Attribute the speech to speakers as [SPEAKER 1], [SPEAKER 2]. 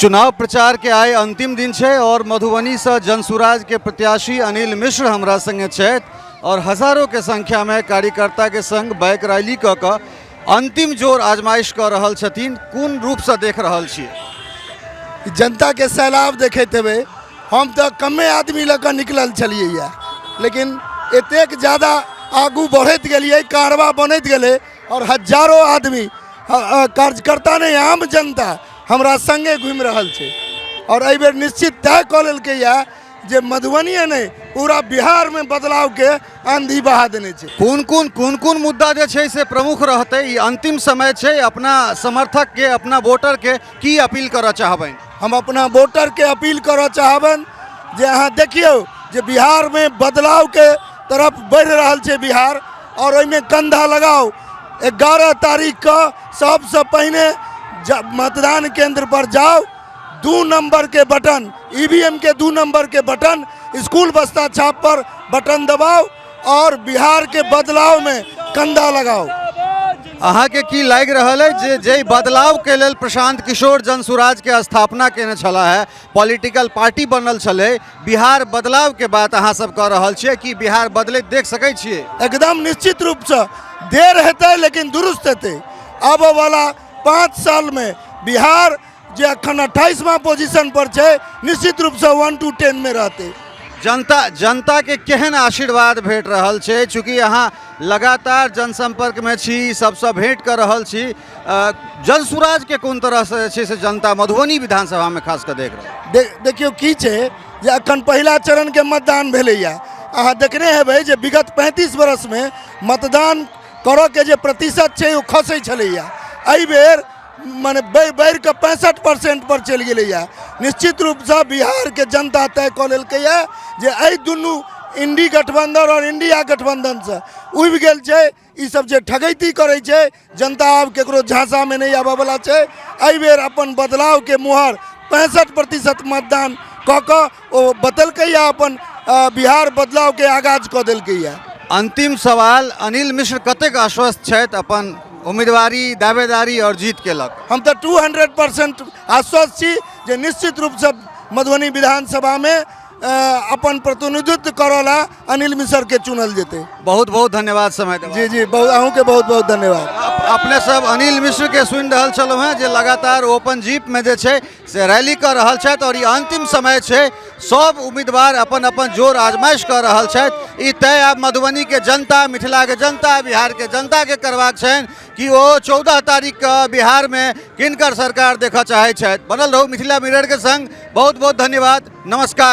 [SPEAKER 1] चुनाव प्रचार के आए अंतिम दिन है और मधुबनी से जनसुराज के प्रत्याशी अनिल मिश्र हमरा संगे छथि और हजारों के संख्या में कार्यकर्ता के संग बाइक रैली क के अंतिम जोर आजमाइश कर रहल छथिन। कोन रूप से देख रहल छियै?
[SPEAKER 2] जनता के सैलाब देखते हुए हम तो कमे आदमी लग निकल छलिए, लेकिन एतेक ज़्यादा आगू बढ़त गलिए, कारवा बनत गले और हजारों आदमी कार्यकर्ता ने आम जनता हमरा संगे घूम रहल छे और एहि बेर निश्चित तय कऽ लेलकै जे मधुबनी ने पूरा बिहार में बदलाव के आंधी बहा देने छे।
[SPEAKER 1] कौन मुद्दा जे छै से प्रमुख रहते? ई अंतिम समय छै, अपना समर्थक के, अपना वोटर के की अपील करऽ चाहबनि?
[SPEAKER 2] हम अपना वोटर के अपील करऽ चाहबनि जे अहाँ देखियो जे बिहार में बदलाव के तरफ बढ़ रहल छे बिहार, और ओइमे कंधा लगाओ। 11 तारीख को सबसे पहले मतदान केंद्र पर जाओ, 2 नंबर के बटन, ईवीएम के 2 नंबर के बटन, स्कूल बस्ता छाप पर बटन दबाओ और बिहार के बदलाव में कंधा लगाओ।
[SPEAKER 1] अहाँ के की लाग रहल है जे बदलाव के लेल प्रशांत किशोर जनसुराज के स्थापना केने छला है, पॉलिटिकल पार्टी बनल छले, बिहार बदलाव के बात अहाँ सब कह रहल छियै कि बिहार बदलैत देख सकै छियै?
[SPEAKER 2] एकदम निश्चित रूप से देर हेतै लेकिन दुरुस्त हेतै। आबो वाला 5 साल में बिहार जे अखन 28वां पोजीशन पर छे, निश्चित रूप से 1 to 10 में रहते।
[SPEAKER 1] जनता के केहन आशीर्वाद भेट रहल छे? चूँकि अहाँ लगातार जनसंपर्क में छी, सबसे भेंट कर रहल छी, जनसुराज के कोन तरह से जनता मधुबनी विधानसभा में खास कर देख रहे?
[SPEAKER 2] देखियो की छे जे अखन पहला चरण के मतदान भेलैया। अहाँ देखने हेबै जे विगत 35 वर्ष में मतदान करऽ के जे प्रतिशत छे ओ खसै छलैया, एहि बेर माने बढ़ के 65% पर चल गया। निश्चित रूप से बिहार के जनता तय कऽ लेलकै जे एहि दुनू इंडी गठबंधन और इंडिया गठबंधन से उबि गेल छै। ई सब जे ठगैती करे छै, जनता आब केकरो झांसा में नहीं आबे वाला छै। एहि बेर अपन बदलाव के मुहर 65% मतदान कऽ के ओ बदलकै, अपन बिहार बदलाव के आगाज कऽ देलकै।
[SPEAKER 1] अंतिम सवाल, अनिल मिश्र कतेक आश्वस्त छथि अपन उम्मीदवारी, दावेदारी और जीत के लग?
[SPEAKER 2] हम तो 200% आश्वस्त छी जे निश्चित रूप से मधुबनी विधानसभा में अपन प्रतिनिधित्व करला अनिल मिश्र के चुनल जेते।
[SPEAKER 1] बहुत बहुत धन्यवाद समय देबा।
[SPEAKER 2] जी जी, बहुत अहूँ के बहुत बहुत धन्यवाद।
[SPEAKER 1] अपने सब अनिल मिश्र के सुनि रहल छलहुँ हैं जे लगातार ओपन जीप में जे छै से रैली कर रहल छथि और ये अंतिम समय छै, सब उम्मीदवार अपन अपन जोर आजमाइश कर रहल छथि। ई तय आब मधुबनी के जनता, मिथिला के जनता, बिहार के जनता के करबाक छनि कि ओ 14 तारीख के बिहार में किनकर सरकार देखऽ चाहै छथि। बनल रहू मिथिला मिरर के संग। बहुत बहुत धन्यवाद, नमस्कार।